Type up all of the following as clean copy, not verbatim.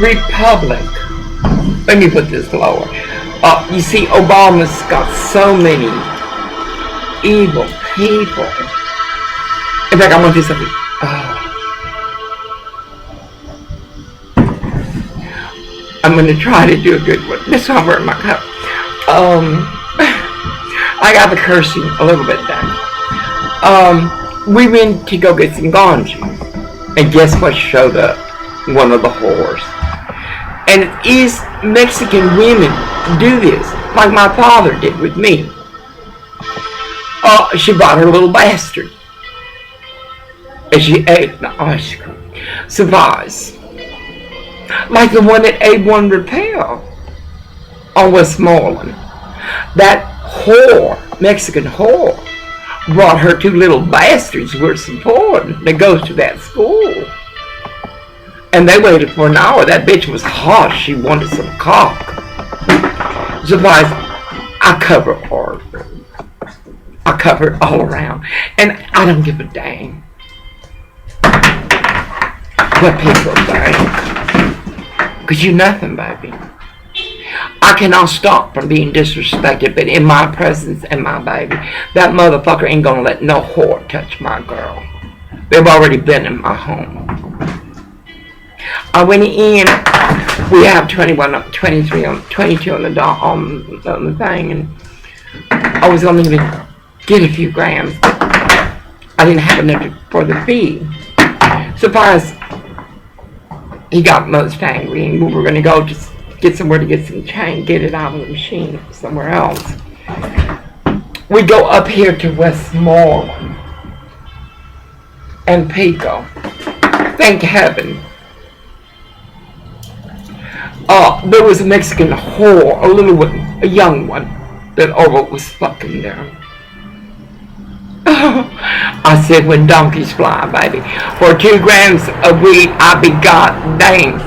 Republic. Let me put this lower. You see, Obama's got so many evil people. In fact, I want this. I'm going to try to do a good one. This one wearing my cup. I got the cursing a little bit down. We went to go get some ganja, and guess what showed up? One of the whores. And it is Mexican women do this, like my father did with me. She brought her little bastard, and she ate the ice cream. Surprise. Like the one at A1 Repel on Westmoreland. That whore, Mexican whore, brought her two little bastards worth supporting that goes to that school. And they waited for an hour. That bitch was hot. She wanted some cock. Surprise. I cover her. I cover it all around. And I don't give a dang what people think. Because you're nothing, baby. I cannot stop from being disrespected, but in my presence and my baby, that motherfucker ain't gonna let no whore touch my girl. They've already been in my home. I went in, we have 21, 23, 22 on the thing, and I was only going to get a few grams. I didn't have enough for the fee. Surprise, he got most angry, and we were going to go just get somewhere to get some change, get it out of the machine somewhere else. We go up here to Westmoreland and Pico. Thank heaven. There was a Mexican whore, a little one, a young one, that was fucking there. I said, when donkeys fly, baby. For 2 grams of weed, I be goddamn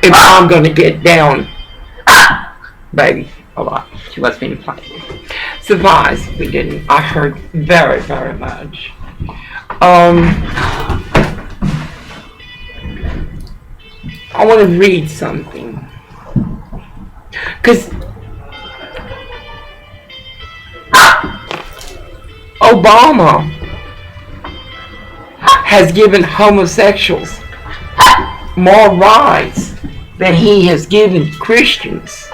if I'm gonna get down. Baby, a lot. She wants me to fight. Surprise, we didn't. I heard very, very much. I want to read something. Because Obama has given homosexuals more rights than he has given Christians.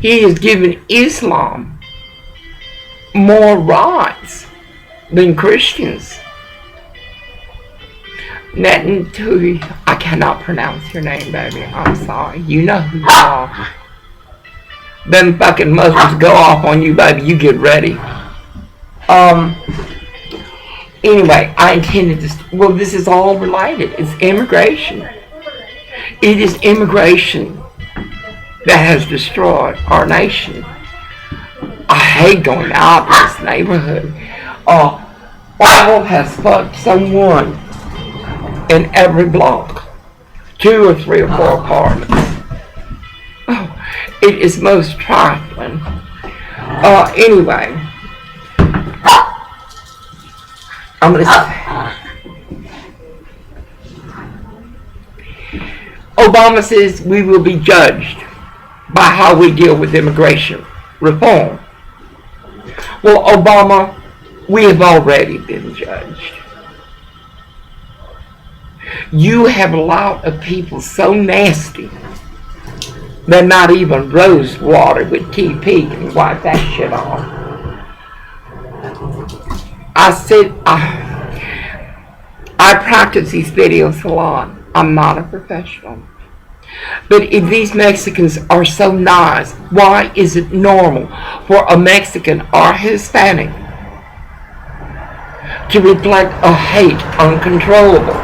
He has given Islam more rights than Christians. Natantui, I cannot pronounce your name, baby. I'm sorry. You know who you are. Them fucking Muslims go off on you, baby. You get ready. Anyway, I intended to. Well, this is all related. It's immigration. It is immigration that has destroyed our nation. I hate going out in this neighborhood. All has fucked someone in every block, 2 or 3 or 4 apartments. It is most trifling. Anyway, I'm gonna say, Obama says we will be judged by how we deal with immigration reform. Well, Obama, we have already been judged. You have allowed a people so nasty that not even rose water with TP can wipe that shit off. I said, I practice these videos a lot. I'm not a professional. But if these Mexicans are so nice, why is it normal for a Mexican or Hispanic to reflect a hate uncontrollable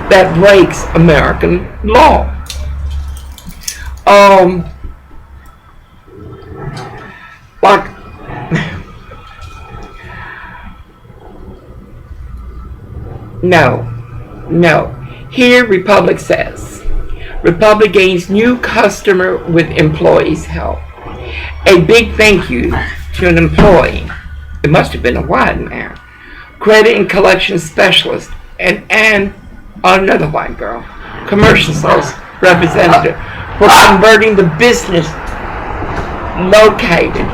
that breaks American law? Like, no. Here, Republic says, Republic gains new customer with employees' help. A big thank you to an employee. It must have been a white man. Credit and collection specialist and another white girl commercial sales representative for converting the business located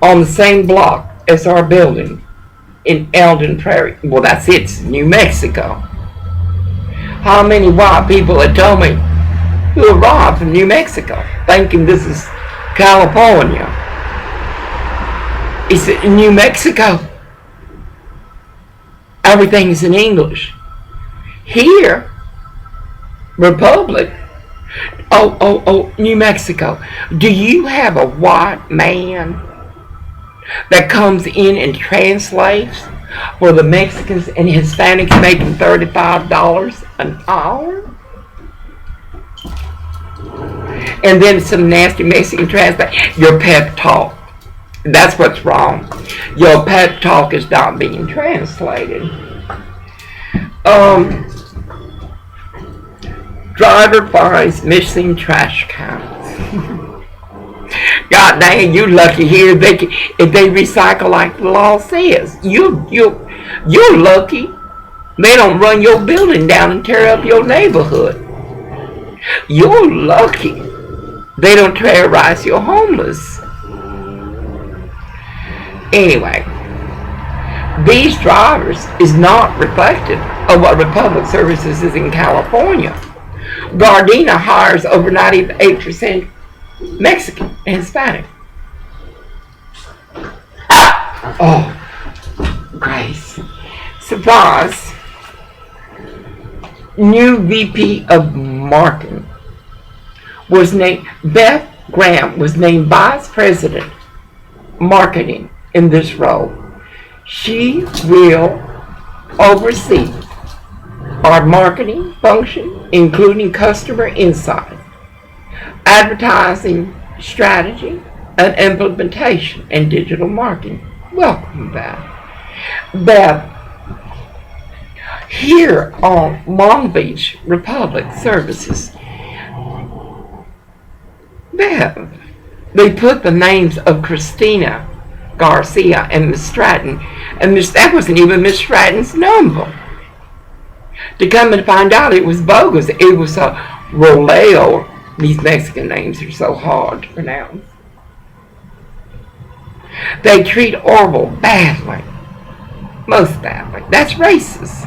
on the same block as our building in Eldon Prairie. Well, that's it, it's New Mexico. How many white people had told me who arrived from New Mexico thinking this is California? It's in New Mexico. Everything's in English. Here, Republic. Oh, New Mexico. Do you have a white man that comes in and translates for the Mexicans and Hispanics making $35 an hour? And then some nasty Mexican translate. Your pep talk. That's what's wrong. Your pep talk is not being translated. Driver finds missing trash cans. God dang, you lucky here. If they recycle like the law says, you're lucky. They don't run your building down and tear up your neighborhood. You're lucky. They don't terrorize your homeless. Anyway, these drivers is not reflective of what Republic Services is in California. Gardena hires over 98% Mexican and Hispanic. Oh, Grace. Surprise. New VP of Marketing was named, Beth Graham was named Vice President Marketing in this role. She will oversee our marketing function, including customer insight, advertising strategy, and implementation, and digital marketing. Welcome, Beth. Beth, here on Long Beach Republic Services, Beth, they put the names of Christina Garcia and Miss Stratton, and that wasn't even Miss Stratton's number. To come and find out it was bogus. It was a Roleo. These Mexican names are so hard to pronounce. They treat Orville badly. Most badly. That's racist.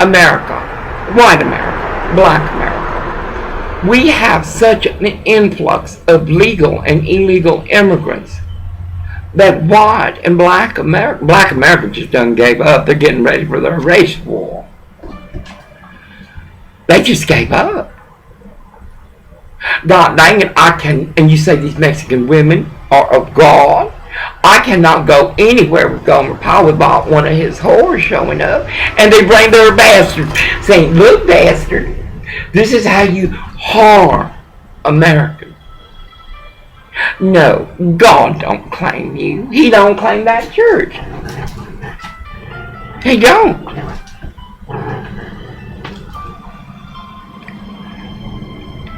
America, white America, black America. We have such an influx of legal and illegal immigrants that white and black America just done gave up. They're getting ready for their race war. They just gave up. God dang it, and you say these Mexican women are of God. I cannot go anywhere with Gomer Powell without one of his whores showing up, and they bring their bastard, saying, look, bastard, this is how you harm Americans. No, God don't claim you. He don't claim that church. He don't.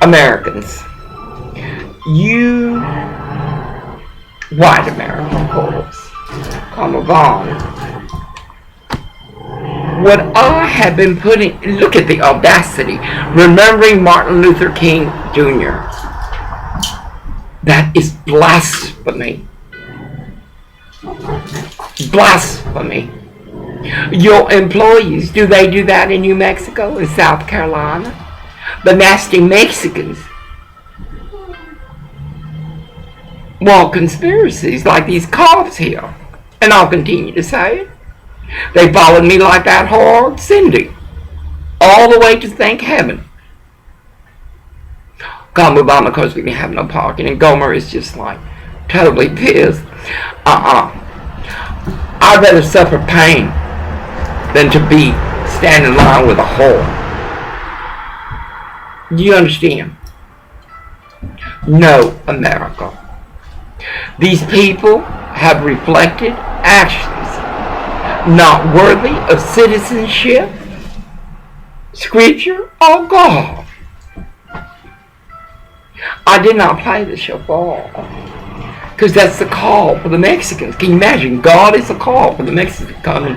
Americans, you white American folks, come along. What I have been putting, look at the audacity, remembering Martin Luther King Jr. That is blasphemy. Blasphemy. Your employees, do they do that in New Mexico, in South Carolina? The nasty Mexicans want conspiracies like these cops here. And I'll continue to say it. They followed me like that whore Cindy, all the way to thank heaven. Come Obama, because we didn't have no parking, and Gomer is just like totally pissed. I'd rather suffer pain than to be standing in line with a whore. Do you understand? No, America. These people have reflected actions not worthy of citizenship, Scripture, or God. I did not play the shofar because that's the call for the Mexicans. Can you imagine? God is a call for the Mexicans coming.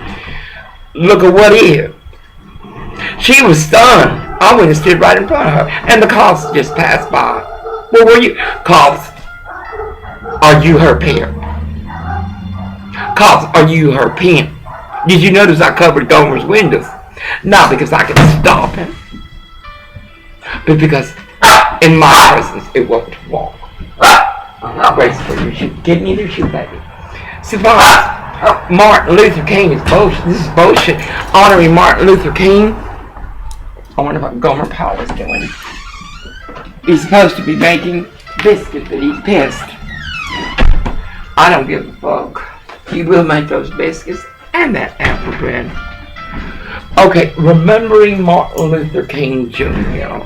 Look at what is. She was stunned. I went and stood right in front of her, and the cops just passed by. Where were you? Cops, are you her parent? Cops, are you her parent? Did you notice I covered Gomer's windows? Not because I could stop him, but because in my presence it won't walk. Grace for you should get me their shoe, baby. Surprise! Martin Luther King is bullshit. This is bullshit. Honoring Martin Luther King. I wonder what Gomer Powell is doing. He's supposed to be making biscuits, but he's pissed. I don't give a fuck. He will make those biscuits and that apple bread. Okay, remembering Martin Luther King Jr.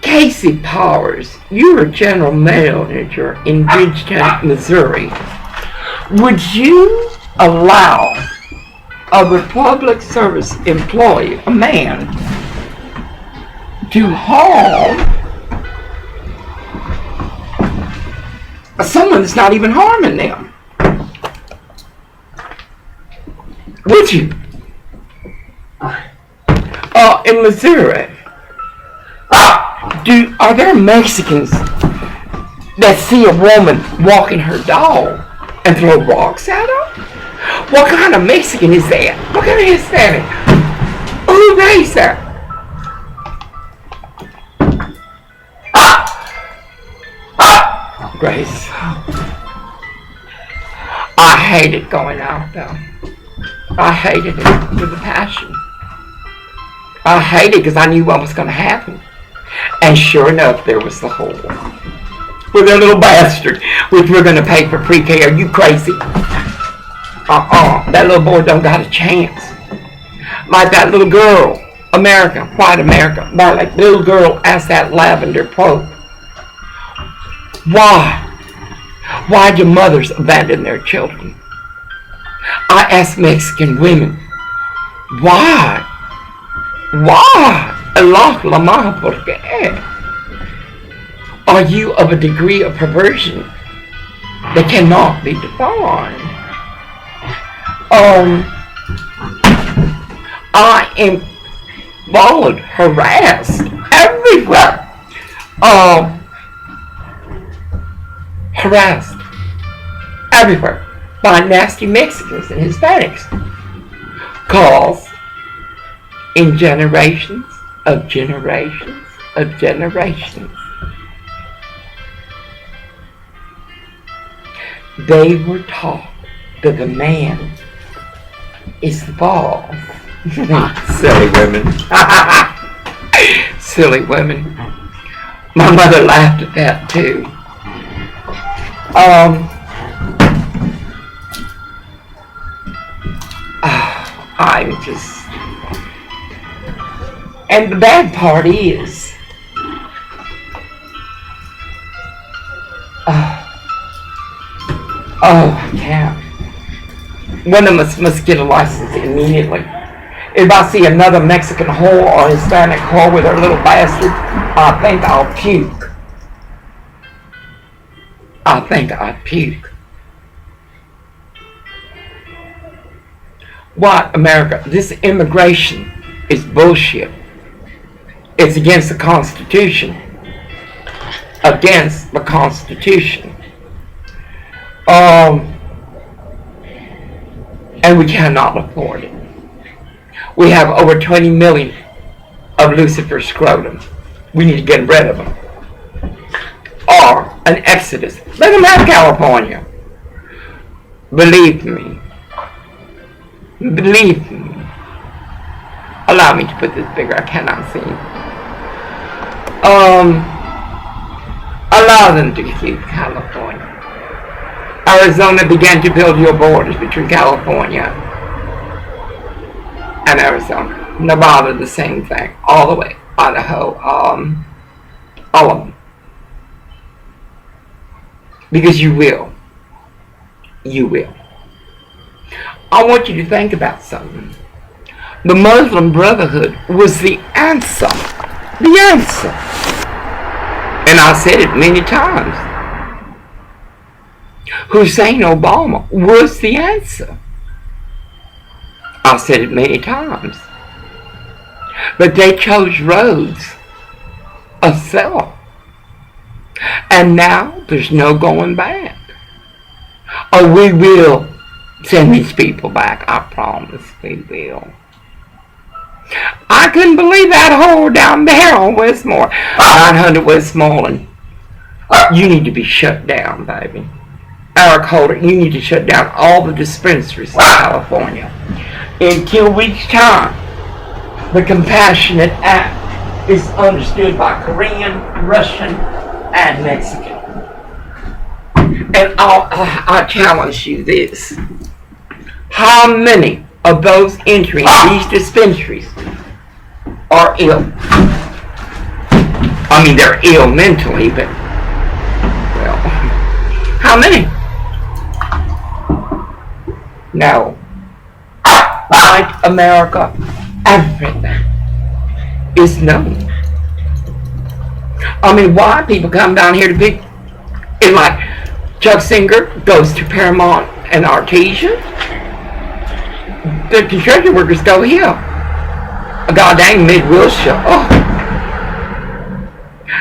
Casey Powers, you're a general manager in Bridgetown, Missouri. Would you allow a public service employee, a man, to harm someone that's not even harming them? Would you? In Missouri, are there Mexicans that see a woman walking her dog and throw rocks at her? What kind of Mexican is that? What kind of Hispanic? Who raised that? Grace. I hated going out though. I hated it with a passion. I hated it because I knew what was going to happen. And sure enough, there was the whole with their little bastard, which we're going to pay for pre-K. Are you crazy? That little boy don't got a chance. Like that little girl, America, white America, like the little girl asked that lavender pope, why? Why do mothers abandon their children? I ask Mexican women, why? Why? Allah la maha, por qué? Are you of a degree of perversion that cannot be defined? I am followed, harassed everywhere. Harassed everywhere by nasty Mexicans and Hispanics. Cause in generations of generations of generations, they were taught that the man is the boss. Silly women. Silly women. My mother laughed at that too. I'm just... And the bad part is... I can't. One of us must get a license immediately. If I see another Mexican whore or Hispanic whore with her little bastard, I think I'll puke. I think I'd puke. What, America? This immigration is bullshit. It's against the Constitution. Against the Constitution. And we cannot afford it. We have over 20 million of Lucifer scrotum. We need to get rid of them. Or an exodus. Let them have California. Believe me. Believe me. Allow me to put this bigger. I cannot see. Allow them to keep California. Arizona began to build your borders between California and Arizona. Nevada, the same thing. All the way. Idaho. All of them. Because you will. You will. I want you to think about something. The Muslim Brotherhood was the answer. The answer. And I said it many times. Hussein Obama was the answer. I said it many times. But they chose roads of self. And now there's no going back. Oh, we will send these people back. I promise we will. I couldn't believe that hole down there on Westmore. 900 Westmoreland. You need to be shut down, baby. Eric Holder, you need to shut down all the dispensaries in California. In 2 weeks' time, the Compassionate Act is understood by Korean, Russian, and Mexican. And I challenge you this. How many of those entering these dispensaries are ill? I mean, they're ill mentally, but, well, how many? No. White America, everything is known. I mean, why people come down here to pick, and like Chuck Singer goes to Paramount and Artesia. The construction workers go here. A goddamn mid-Wilshire. Oh.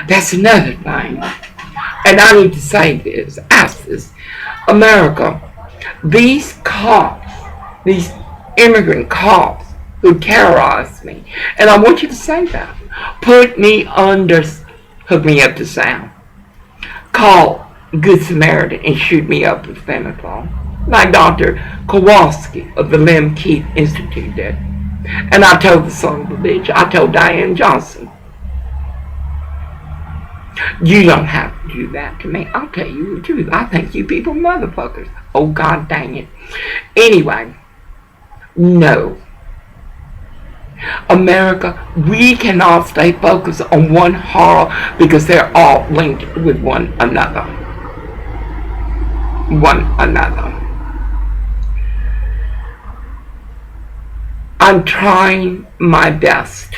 That's another thing. And I need to say this, ask this. America, these cops, these immigrant cops who terrorize me, and I want you to say that. Put me under, hook me up to sound. Call Good Samaritan and shoot me up with fentanyl. Like Dr. Kowalski of the Lem Keith Institute did. And I told the son of a bitch, I told Diane Johnson, you don't have to do that to me. I'll tell you the truth. I think you people motherfuckers. Oh, God dang it. Anyway, no. America, we cannot stay focused on one horror because they're all linked with one another. One another. I'm trying my best.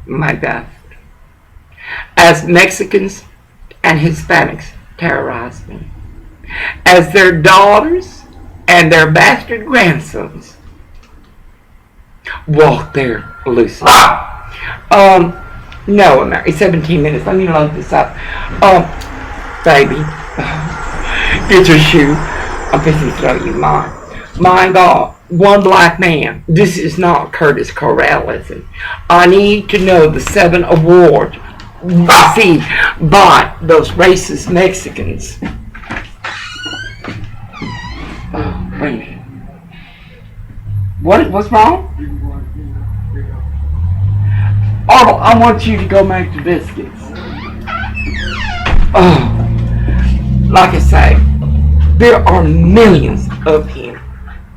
My best. As Mexicans and Hispanics terrorize me. As their daughters and their bastard grandsons walk there loosely. No, America. It's 17 minutes. Let me load this up. Baby. Get your shoe. I'm fixing to throw you mine. My God. One black man. This is not Curtis Corralism. I need to know the 7 awards received by those racist Mexicans. Oh, wait a minute. What's wrong? Oh, I want you to go make the biscuits. Oh, like I say, there are millions of him.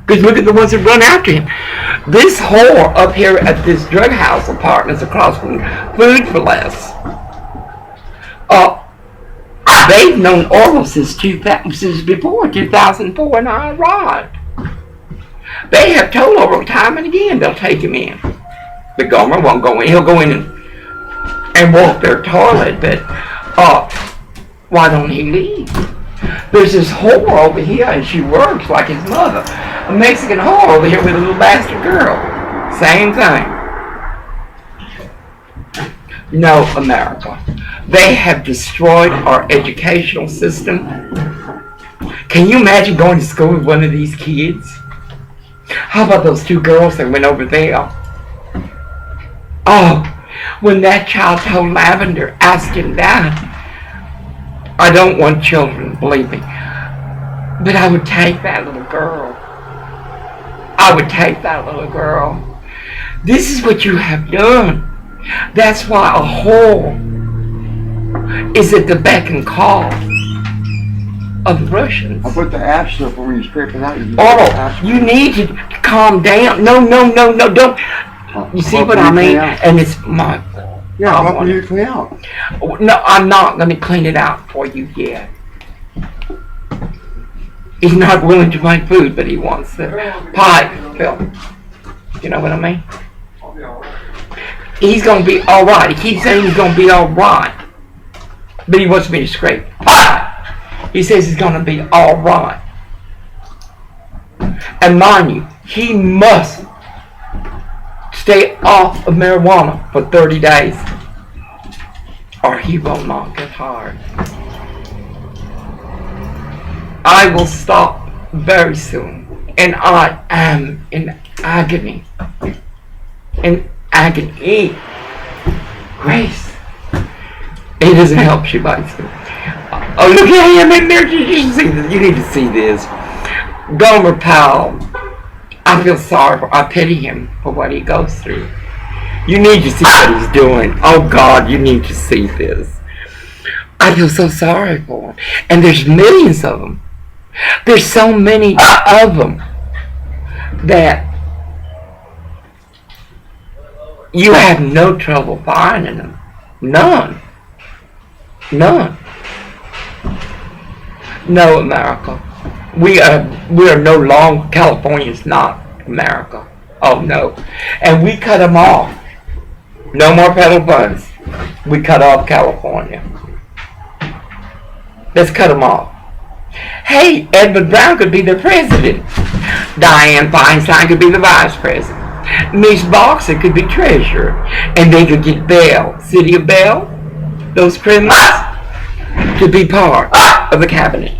Because look at the ones that run after him. This whore up here at this drug house apartments across from Food for Less. They've known Orwell since before 2004 and I arrived. They have told Orwell time and again they'll take him in. But Gomer won't go in. He'll go in and walk their toilet, but why don't he leave? There's this whore over here and she works like his mother. A Mexican whore over here with a little bastard girl. Same thing. No, America. They have destroyed our educational system. Can you imagine going to school with one of these kids? How about those 2 girls that went over there? Oh, when that child told Lavender, asked him that, I don't want children, believe me. But I would take that little girl. I would take that little girl. This is what you have done. That's why a whore is at the beck and call of the Russians. I'll put the ash up when you scrape it out. You need to calm down. No, don't. You see what I mean? And it's my fault. Yeah, what will you clean out? No, I'm not going to clean it out for you yet. He's not willing to make food, but he wants the pipe. Phil. You know what I mean? He's gonna be alright. He keeps saying he's gonna be alright. But he wants me to scrape. He says he's gonna be alright. And mind you, he must stay off of marijuana for 30 days. Or he will not get hired. I will stop very soon. And I am in agony. In agony. Grace. It doesn't help she bites me. Oh, look at him in there. You should see this. You need to see this. Gomer Powell. I feel sorry for. I pity him for what he goes through. You need to see what he's doing. Oh God, you need to see this. I feel so sorry for him. And there's millions of them. There's so many of them that you have no trouble finding them. None. None. No, America. We are no longer, California's not America. Oh no. And we cut them off. No more federal funds. We cut off California. Let's cut them off. Hey, Edward Brown could be the president. Dianne Feinstein could be the vice president. Miss Boxer could be treasurer. And they could get bail. City of Bail, those criminals, could be part of the cabinet.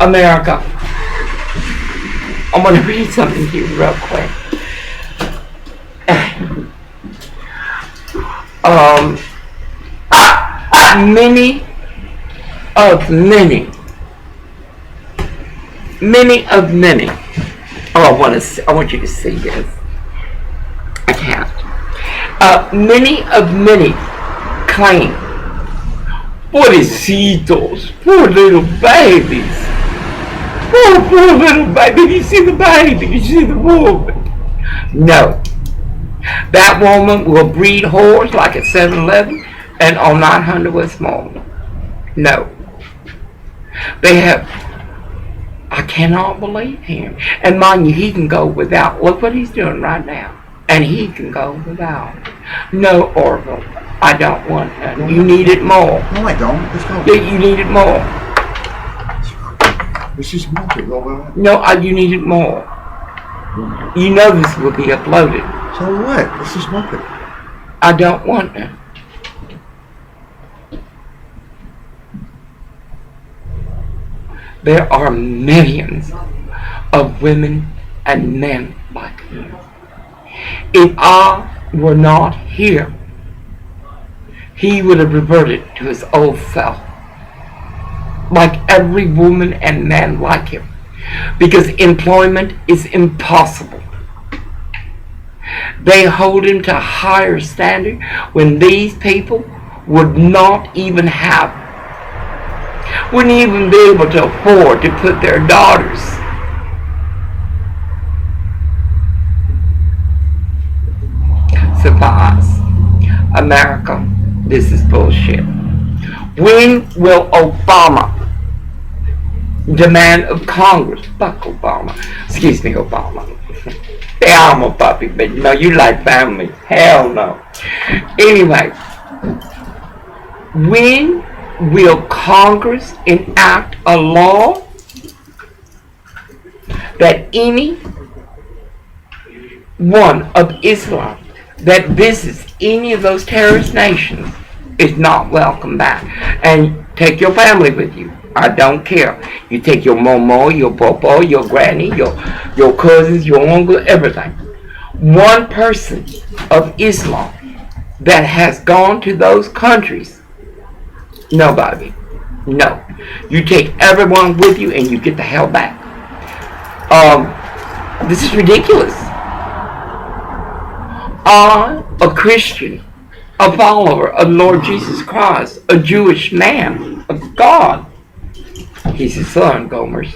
America. I'm going to read something to you real quick. Many of many. Oh, I want you to see this. I can't. Many of many claim, pobrecitos, poor little babies. Poor little baby. You see the baby, you see the woman. No. That woman will breed whores like at 7-Eleven and on 900 West Mall. No. They have. I cannot believe him. And mind you, he can go without. Look what he's doing right now. And he can go without. No, Orville. I don't want none. You need it more. No, I don't. Let's go. Yeah, you need it more. Let's just smoke it. No, you need it more. You know this will be uploaded. So what? Let's just smoke it. I don't want none. There are millions of women and men like him. If I were not here, he would have reverted to his old self. Like every woman and man like him. Because employment is impossible. They hold him to a higher standard when these people would not even wouldn't even be able to afford to put their daughters surprise. America, this is bullshit. When will Obama demand of Congress, fuck Obama, excuse me, Obama. Yeah, I'm a puppy, but no, you like family. Hell no. Anyway, when will Congress enact a law that any one of Islam that visits any of those terrorist nations is not welcome back? And take your family with you. I don't care. You take your momo, your popo, your granny, your cousins, your uncle, everything. One person of Islam that has gone to those countries, nobody. No. You take everyone with you and you get the hell back. This is ridiculous. I'm a Christian, a follower of Lord Jesus Christ, a Jewish man of God. He's his son, Gomer's.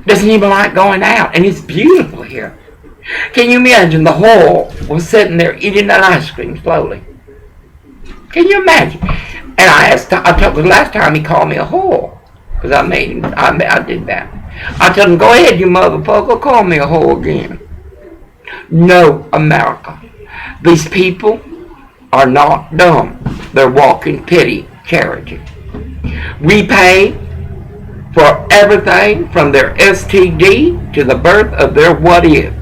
Doesn't even like going out, and it's beautiful here. Can you imagine the whore was sitting there eating an ice cream slowly? Can you imagine? And I told the last time he called me a whore. Because I did that. I told him, go ahead, you motherfucker, call me a hoe again. No, America. These people are not dumb. They're walking pity, charity. We pay for everything from their STD to the birth of their what if.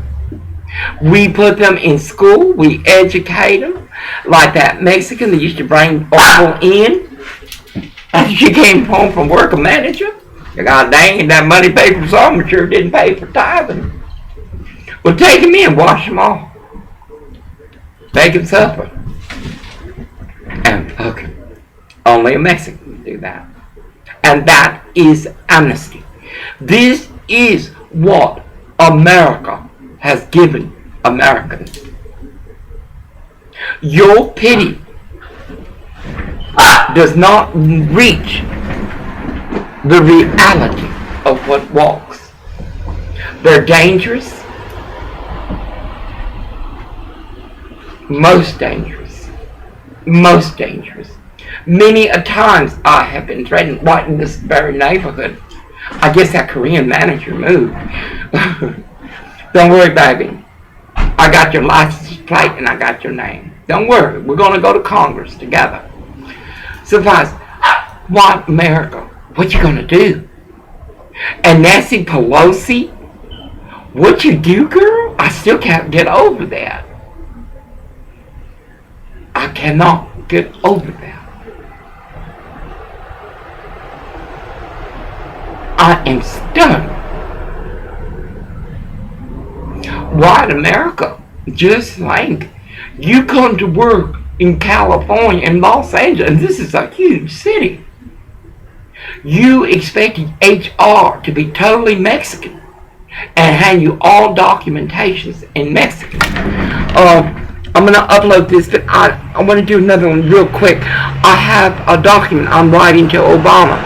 We put them in school. We educate them. Like that Mexican that used to bring oil in. After she came home from work, a manager. God dang it, that money paid for some, sure didn't pay for tithing. Well, take him in, wash him off. Make him suffer. And fuck him. Only a Mexican can do that. And that is amnesty. This is what America has given Americans. Your pity does not reach the reality of what walks. They're dangerous. Most dangerous. Most dangerous. Many a times I have been threatened right in this very neighborhood. I guess that Korean manager moved. Don't worry, baby. I got your license plate and I got your name. Don't worry. We're going to go to Congress together. Suffice. What America? What you going to do? And Nancy Pelosi? What you do, girl? I still can't get over that. I cannot get over that. I am stunned. White America, just like you come to work in California, in Los Angeles, and this is a huge city. You expected HR to be totally Mexican and hand you all documentations in Mexican. I'm going to upload this, but I want to do another one real quick. I have a document I'm writing to Obama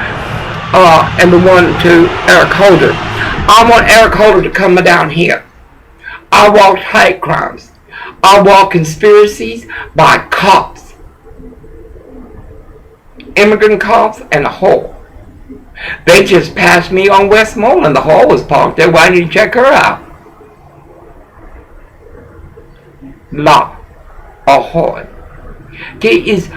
and the one to Eric Holder. I want Eric Holder to come down here. I walk hate crimes. I walk conspiracies by cops. Immigrant cops and a whore. They just passed me on Westmoreland. The whore was parked there waiting to check her out. La. Ahoy. It is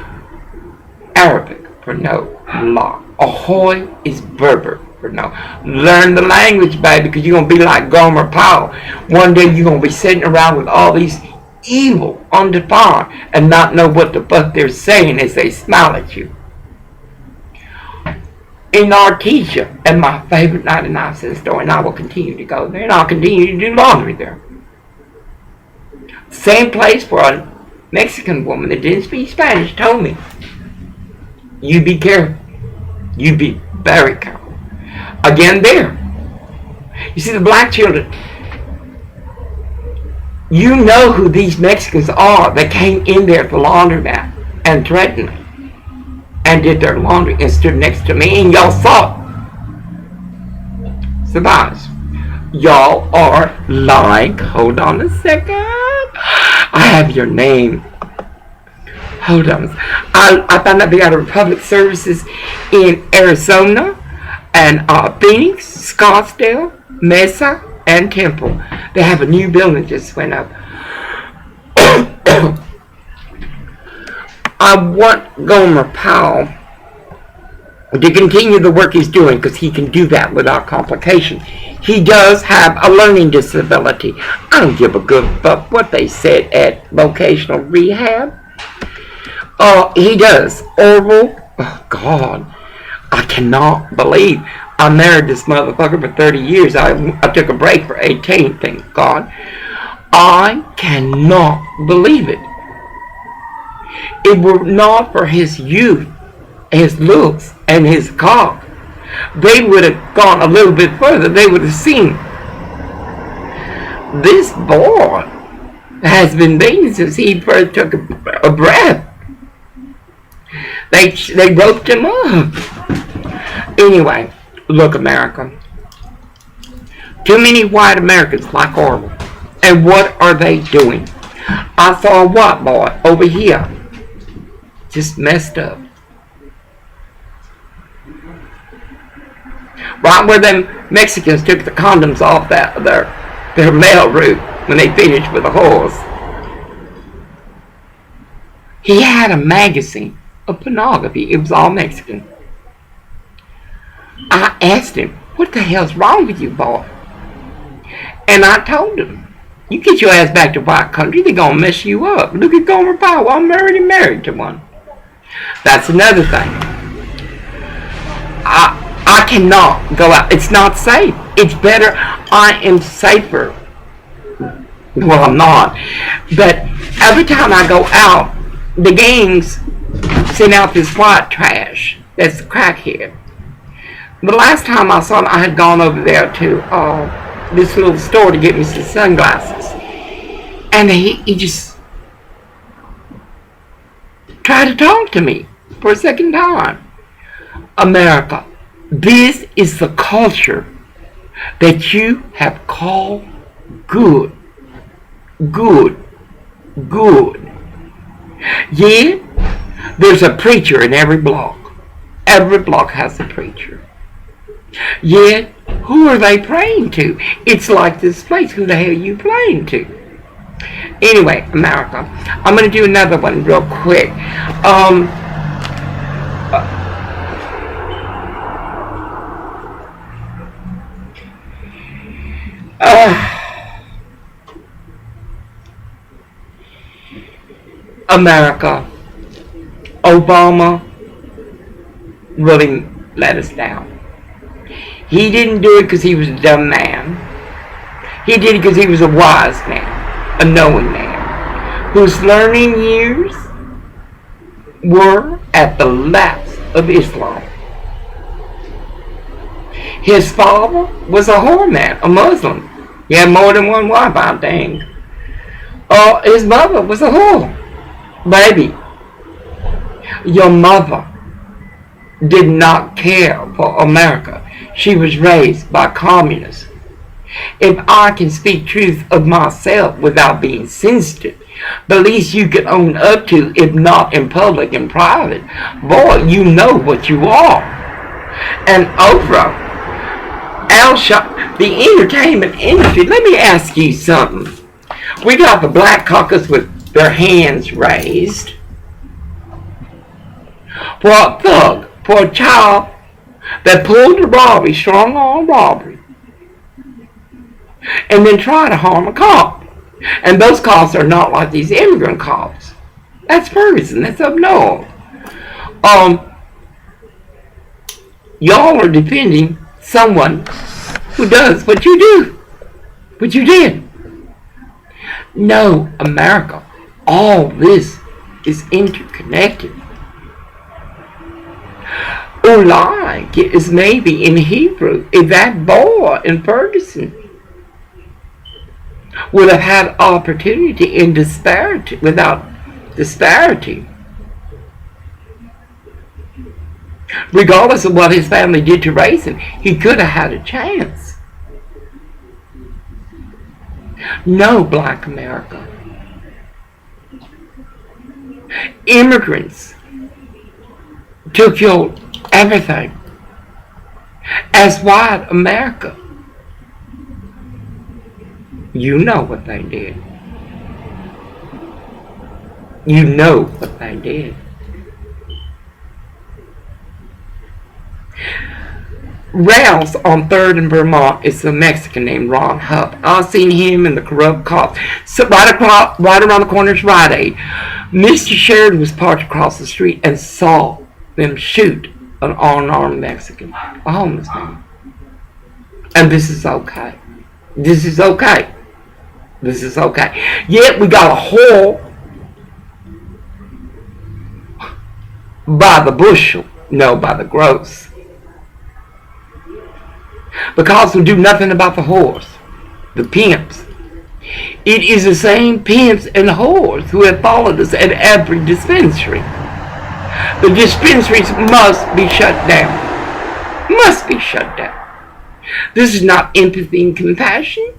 Arabic for no. La. Ahoy is Berber for no. Learn the language, baby, because you're going to be like Gomer Powell. One day you're going to be sitting around with all these evil undefined and not know what the fuck they're saying as they smile at you. In Artesia, and my favorite 99-cent store, and I will continue to go there, and I'll continue to do laundry there. Same place for a Mexican woman that didn't speak Spanish told me, you be careful. You be very careful. Again there. You see the black children, you know who these Mexicans are that came in there at the laundromat and threatened me and did their laundry and stood next to me, and y'all saw it. Surprise. Y'all are lying. Hold on a second. I have your name. Hold on. I found out they got a Republic Services in Arizona and Phoenix, Scottsdale, Mesa, and Temple. They have a new building that just went up. I want Gomer Powell to continue the work he's doing because he can do that without complication. He does have a learning disability. I don't give a good fuck what they said at vocational rehab. He does. Oral. Oh, God. I cannot believe I married this motherfucker for 30 years. I took a break for 18, thank God. I cannot believe it. It were not for his youth, his looks, and his cock, they would have gone a little bit further. They would have seen this boy has been beaten since he first took a breath. They roped him up. Anyway, look, America. Too many white Americans like Orwell. And what are they doing? I saw a white boy over here. Just messed up. Right where them Mexicans took the condoms off their mail route when they finished with the horse. He had a magazine of pornography. It was all Mexican. I asked him, what the hell's wrong with you, boy? And I told him, you get your ass back to white country, they're going to mess you up. Look at Gomer Pyle. I'm already married to one. That's another thing. I cannot go out. It's not safe. It's better. I am safer. Well, I'm not. But every time I go out, the gangs send out this white trash. That's the crackhead. The last time I saw him, I had gone over there to this little store to get me some sunglasses. And he just tried to talk to me for a second time. America, this is the culture that you have called good. Good. Good. Yeah, there's a preacher in every block. Every block has a preacher. Yet, who are they praying to? It's like this place. Who the hell are you praying to? Anyway, America, I'm going to do another one real quick. America, Obama really let us down. He didn't do it because he was a dumb man. He did it because he was a wise man, a knowing man, whose learning years were at the lapse of Islam. His father was a whore man, a Muslim. He had more than one wife, I think. His mother was a whore. Baby, your mother did not care for America. She was raised by communists. If I can speak truth of myself without being sensitive, the least you can own up to, if not in public and private, boy, you know what you are. And Oprah, the entertainment industry, let me ask you something. We got the Black Caucus with their hands raised. For a thug, for a child that pulled a robbery, strong arm robbery, and then try to harm a cop. And those cops are not like these immigrant cops. That's Ferguson. That's up north. Y'all are defending someone who does what you do. What you did. No, America. All this is interconnected. Ulai is maybe in Hebrew. If that boy in Ferguson would have had opportunity in disparity, without disparity, regardless of what his family did to raise him, he could have had a chance. No, Black America. Immigrants took your everything. As white America, you know what they did. You know what they did. Rouse on 3rd and Vermont is a Mexican named Ron Hupp. I've seen him and the corrupt cops. So right around the corner is Rite Aid. Mr. Sheridan was parked across the street and saw them shoot an unarmed Mexican, a homeless man. And this is okay. This is okay. This is okay. Yet we got a whore by the bushel, no, by the gross. Because we do nothing about the whores, the pimps. It is the same pimps and whores who have followed us at every dispensary. The dispensaries must be shut down. Must be shut down. This is not empathy and compassion.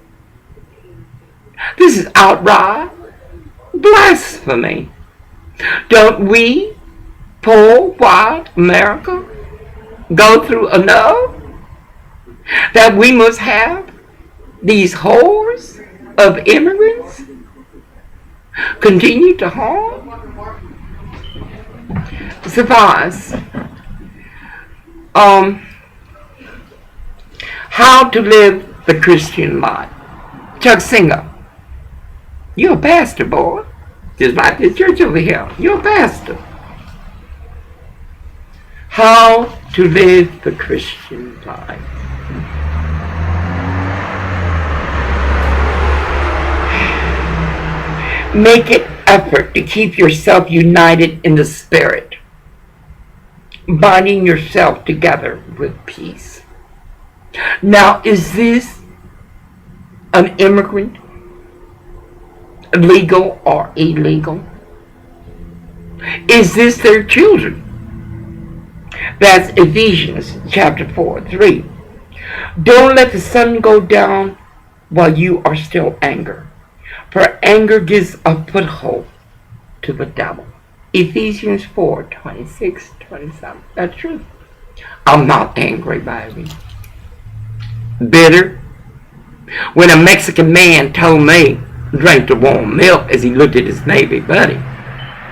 This is outright blasphemy. Don't we, poor white America, go through enough? that we must have these hordes of immigrants continue to harm? Suffice. How to live the Christian life. Chuck Singer, you're a pastor, boy. Just like this church over here. You're a pastor. How to live the Christian life. Make an effort to keep yourself united in the Spirit, binding yourself together with peace. Now, is this an immigrant, legal or illegal? Is this their children? That's Ephesians chapter 4:3. Don't let the sun go down while you are still angry, for anger gives a foothold to the devil. Ephesians 4:26-27. That's true. I'm not angry, baby. Bitter. When a Mexican man told me drink the warm milk as he looked at his Navy buddy,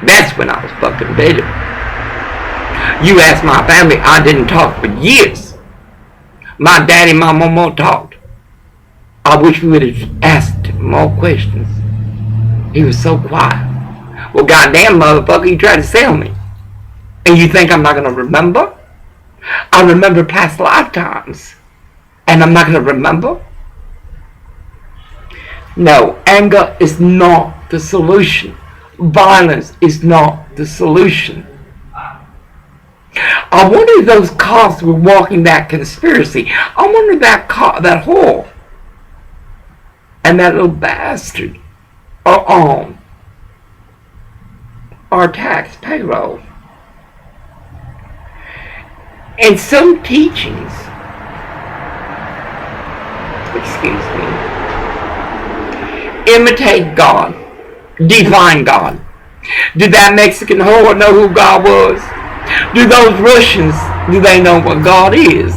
that's when I was fucking bitter. You ask my family, I didn't talk for years. My daddy and my mama talked. I wish we would have asked him more questions. He was so quiet. Well, goddamn motherfucker, you tried to sell me. And you think I'm not going to remember? I remember past lifetimes. And I'm not going to remember? No, anger is not the solution. Violence is not the solution. I wonder if those cops were walking that conspiracy. I wonder if that whore and that little bastard are on our tax payroll. And some teachings, excuse me, imitate God, define God. Did that Mexican whore know who God was? Do those Russians, do they know what God is?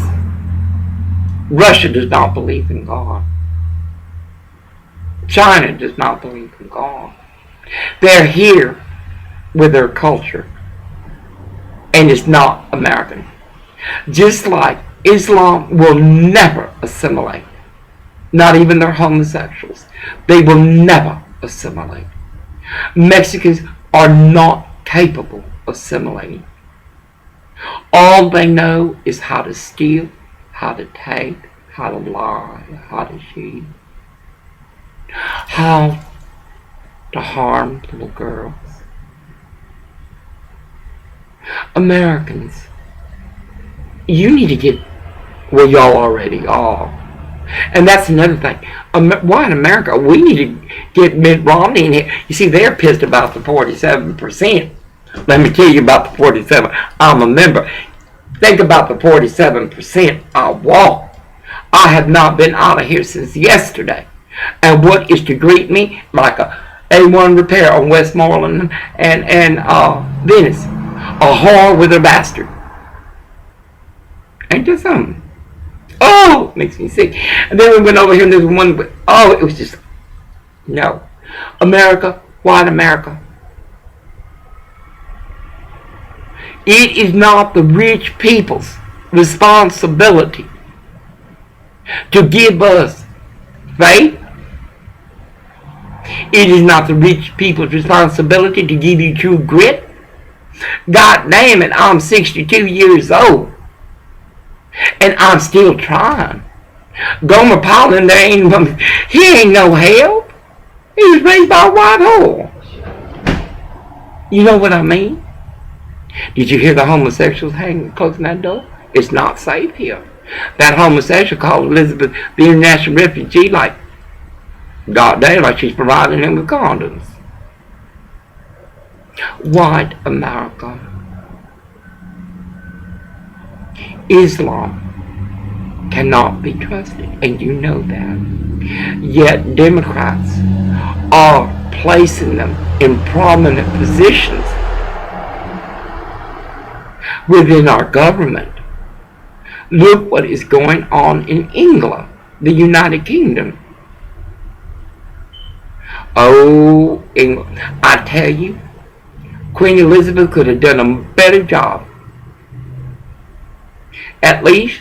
Russia does not believe in God. China does not believe in God. They're here with their culture, and it's not American. Just like Islam will never assimilate. Not even their homosexuals. They will never assimilate. Mexicans are not capable of assimilating. All they know is how to steal, how to take, how to lie, how to cheat, how to harm little girls. Americans, you need to get where y'all already are. And that's another thing. Why in America? We need to get Mitt Romney in here. You see, they're pissed about the 47%. Let me tell you about the 47. I'm a member. Think about the 47% I walk. I have not been out of here since yesterday. And what is to greet me like a A1 repair on Westmoreland and Venice? A whore with a bastard. Ain't that something? Oh, makes me sick. And then we went over here and there's one, it was just, no. America, white America. It is not the rich people's responsibility to give us faith. It is not the rich people's responsibility to give you true grit. God damn it, I'm 62 years old. And I'm still trying. Gomer Paulin, he ain't no help. He was raised by a white whore. You know what I mean? Did you hear the homosexuals closing that door? It's not safe here. That homosexual called Elizabeth the international refugee like, goddamn, like she's providing him with condoms. White America. Islam cannot be trusted, and you know that. Yet Democrats are placing them in prominent positions within our government. Look what is going on in England, the United Kingdom. Oh, England. I tell you, Queen Elizabeth could have done a better job. At least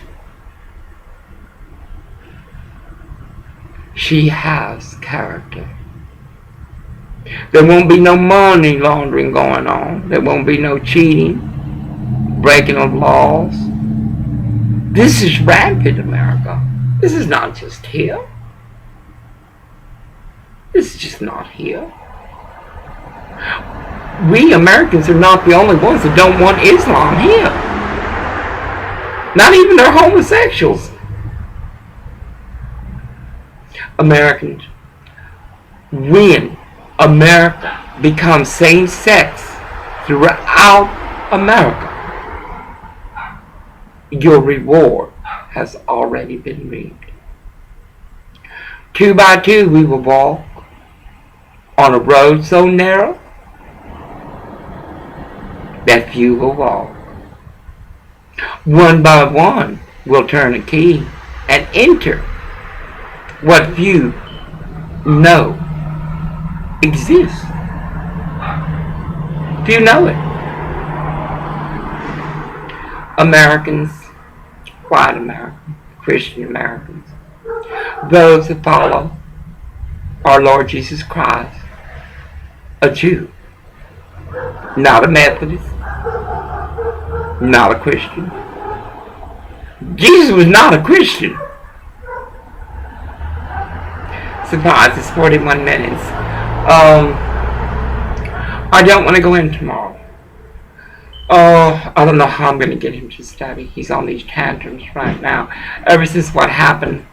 she has character. There won't be no money laundering going on. There won't be no cheating, breaking of laws. This is rampant, America. This is not just here. This is just not here. We Americans are not the only ones that don't want Islam here. Not even their homosexuals. Americans, when America becomes same-sex throughout America, your reward has already been reaped. 2 by 2 we will walk on a road so narrow that few will walk. 1 by 1 will turn a key and enter what few know exists. Few know it. Americans, white Americans, Christian Americans, those that follow our Lord Jesus Christ, a Jew, not a Methodist, not a Christian. Jesus was not a Christian. Surprise, it's 41 minutes. I don't want to go in tomorrow. I don't know how I'm going to get him to study. He's on these tantrums right now. Ever since what happened.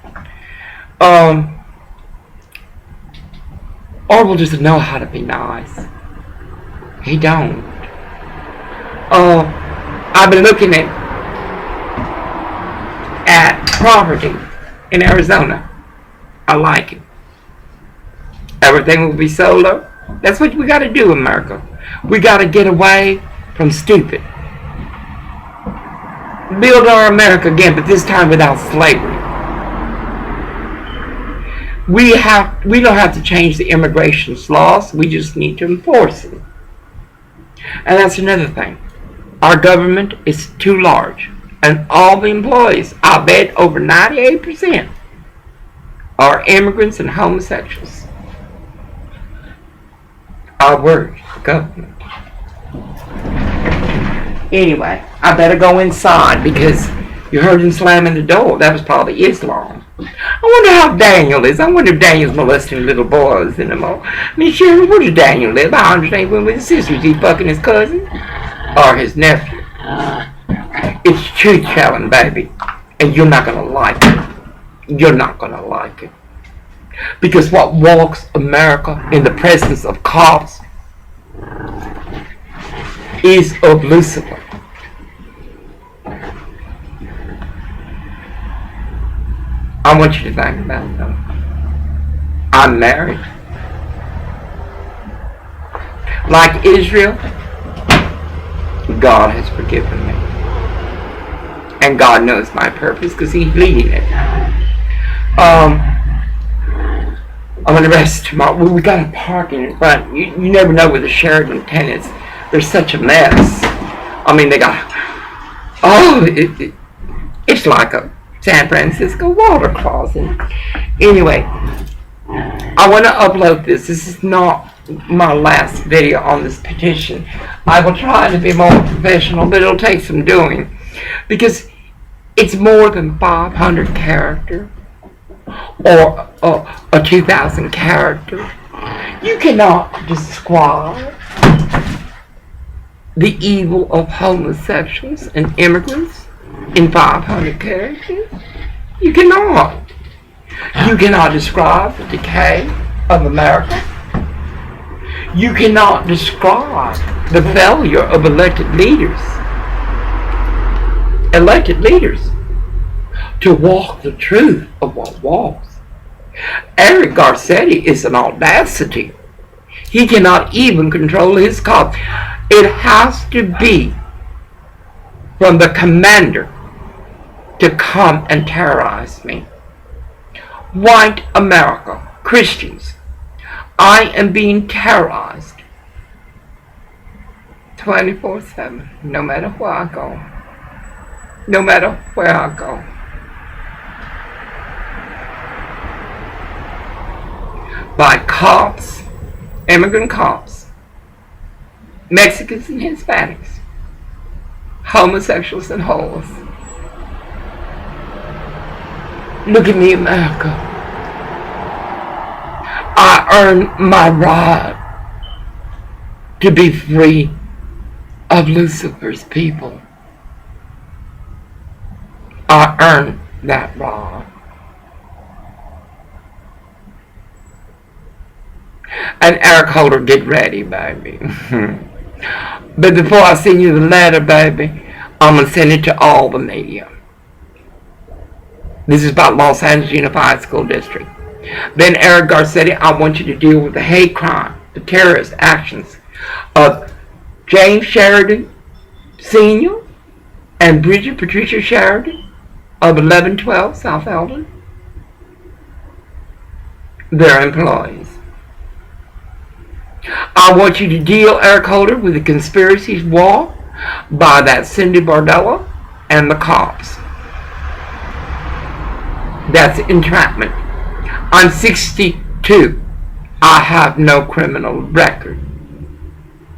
Orwell doesn't know how to be nice. He don't. I've been looking at property in Arizona. I like it. Everything will be solar. That's what we got to do, America. We got to get away from stupid. Build our America again, but this time without slavery. We don't have to change the immigration laws. We just need to enforce them. And that's another thing. Our government is too large. And all the employees, I bet over 98%, are immigrants and homosexuals. Our word, government. Anyway, I better go inside because you heard him slamming the door. That was probably Islam. I wonder how Daniel is. I wonder if Daniel's molesting little boys anymore. I mean, sure, where does Daniel live? I understand when with his sisters. He fucking his cousin or his nephew. It's truth-telling, baby. And you're not going to like it. You're not going to like it. Because what walks America in the presence of cops is of Lucifer. I want you to think about it though. I'm married. Like Israel, God has forgiven me. And God knows my purpose because He's leading it. I'm going to rest tomorrow. We got a parking in front. You never know with the Sheraton tenants. They're such a mess. I mean, they got... Oh, it's like a San Francisco water closet. Anyway, I want to upload this. This is not my last video on this petition. I will try to be more professional, but it'll take some doing. Because it's more than 500 characters. Or a 2,000 character. You cannot describe the evil of homosexuals and immigrants in 500 characters. You cannot. You cannot describe the decay of America. You cannot describe the failure of elected leaders. Elected leaders to walk the truth of what walks. Eric Garcetti is an audacity. He cannot even control his cause. It has to be from the commander to come and terrorize me. White America, Christians, I am being terrorized 24/7, no matter where I go. No matter where I go. By cops, immigrant cops, Mexicans and Hispanics, homosexuals and hoes. Look at me, America. I earned my right to be free of Lucifer's people. I earned that right. And Eric Holder, get ready, baby. But before I send you the letter, baby, I'm going to send it to all the media. This is about Los Angeles Unified School District. Then Eric Garcetti, I want you to deal with the hate crime, the terrorist actions of James Sheridan Sr. and Bridget Patricia Sheridan of 1112 South Eldon. Their employees. I want you to deal, Eric Holder, with the conspiracies wall by that Cindy Bardella and the cops. That's entrapment. I'm 62. I have no criminal record.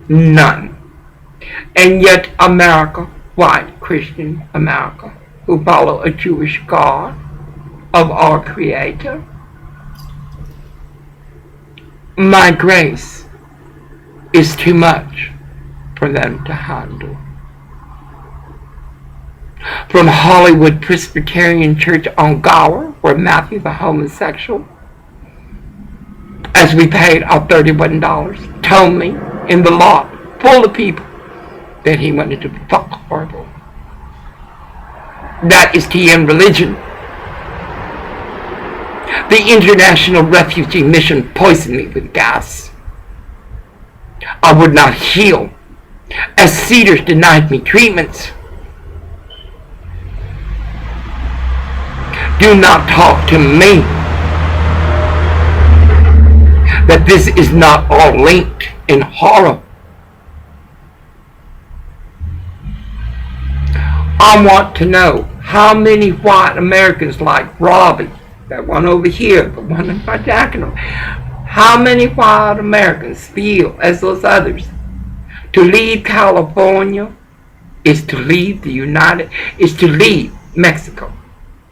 None. And yet America, white Christian America, who follow a Jewish God of our Creator, my grace is too much for them to handle. From Hollywood Presbyterian Church on Gower, where Matthew the homosexual, as we paid our $31, told me in the lot full of people that he wanted to fuck horrible. That is TN religion. The International Refugee Mission poisoned me with gas. I would not heal, as Cedars denied me treatments. Do not talk to me that this is not all linked in horror. I want to know how many white Americans like Robbie, that one over here, the one in my diagonal, how many white Americans feel as those others? To leave California is to leave Mexico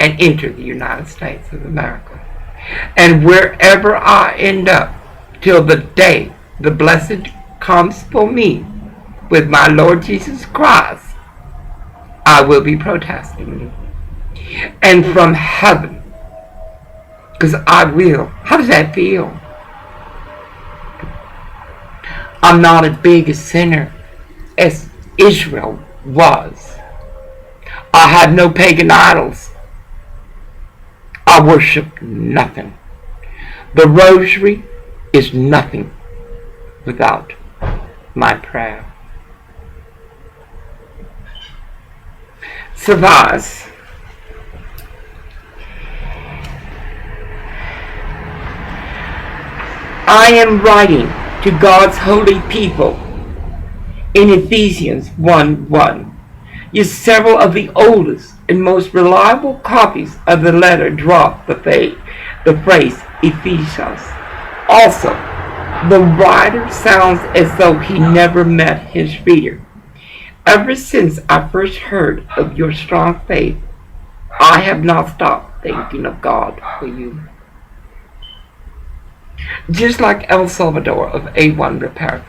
and enter the United States of America. And wherever I end up, till the day the blessed comes for me with my Lord Jesus Christ, I will be protesting. And from heaven, because I will. How does that feel? I'm not as big a sinner as Israel was. I have no pagan idols. I worship nothing. The rosary is nothing without my prayer. Suffice. I am writing to God's holy people in Ephesians 1:1. Yet several of the oldest and most reliable copies of the letter drop the phrase Ephesus. Also, the writer sounds as though he never met his reader. Ever since I first heard of your strong faith, I have not stopped thinking of God for you. Just like El Salvador of A1 Repair.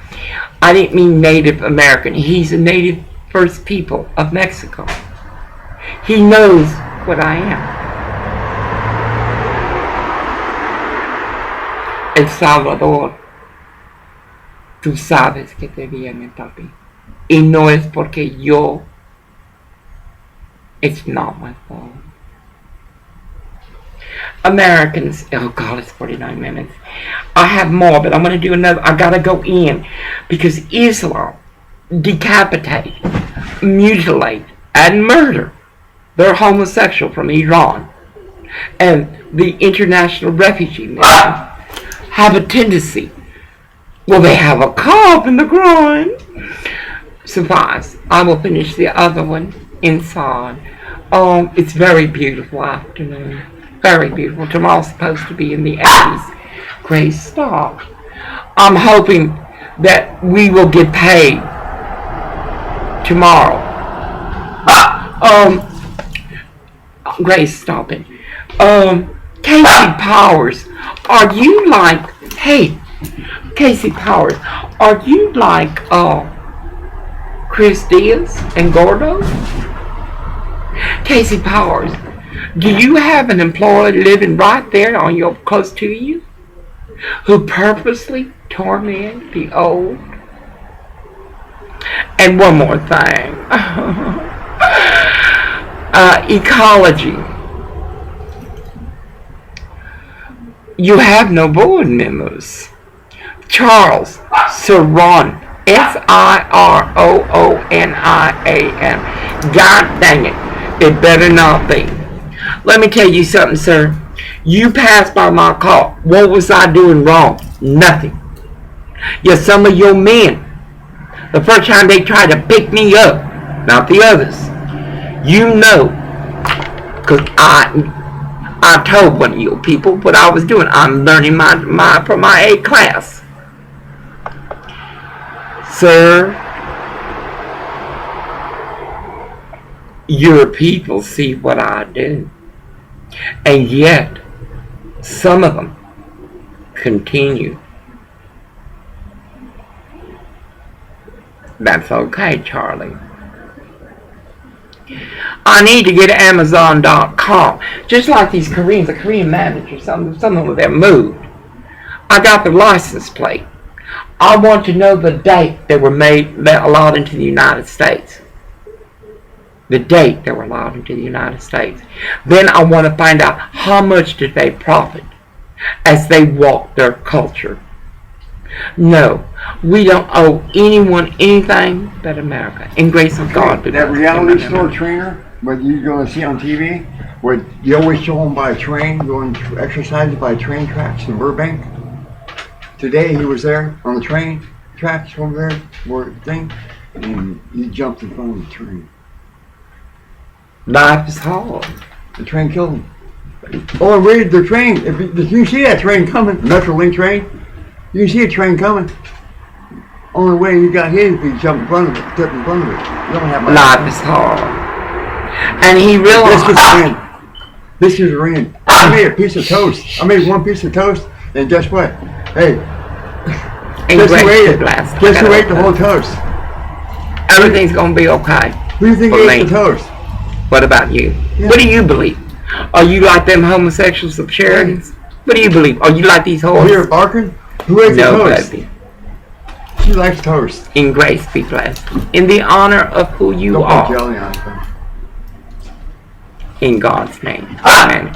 I didn't mean Native American. He's a native first people of Mexico. He knows what I am. El Salvador, tú sabes que te viene, papi. Y no es porque yo. It's not my fault. Americans, oh God, it's 49 minutes. I have more, but I'm going to do another. I got to go in because Islam decapitate, mutilate, and murder They're homosexual from Iran. And the international refugee mission have a tendency. Well, they have a cough in the groin. Suffice. I will finish the other one inside. It's very beautiful afternoon. Very beautiful. Tomorrow's supposed to be in the 80s. Great stop. I'm hoping that we will get paid tomorrow. Grace, stop it. Casey Powers, are you like, hey, Casey Powers, are you like, Chris Diaz and Gordo? Casey Powers, do you have an employee living right there on your, close to you, who purposely torment the old? And one more thing. Ecology. You have no board members. Charles Siron, Siroonian. God dang it, it better not be. Let me tell you something, sir. You passed by my car. What was I doing wrong? Nothing. Yes, some of your men, the first time they tried to pick me up, not the others, you know, because I told one of you people what I was doing. I'm learning from my A class. Sir, your people see what I do. And yet, some of them continue. That's okay, Charlie. I need to get Amazon.com. Just like these Koreans, a Korean manager, some of them have moved. I got the license plate. I want to know the date they were allowed into the United States. The date they were allowed into the United States. Then I want to find out how much did they profit as they walk their culture. No, we don't owe anyone anything but America. In grace of God. That reality store trainer, what you're going to see on TV, where you always show them by a train, going to exercises by train tracks in Burbank. Today he was there on the train tracks over there, and he jumped in front of the train. Life is hard. The train killed him. Oh, and wait, the train, if you see that train coming, Metrolink train, you can see a train coming. Only way you got hit is if you jump in front of it, step in front of it. You don't have life is hard. And he realized this is rain. I made a piece of toast. I made one piece of toast, and guess what? Hey, just wait it. Just wait the whole toast. Everything's gonna be okay. Who do you think ate the toast? What about you? Yeah. What do you believe? Are you like them homosexuals of Sheridan's? What do you believe? Are you like these whores? You're barking? Who ate the toast? Baby. She likes toast. In grace be blessed. In the honor of who you are. Don't put jelly on it. In God's name. Amen.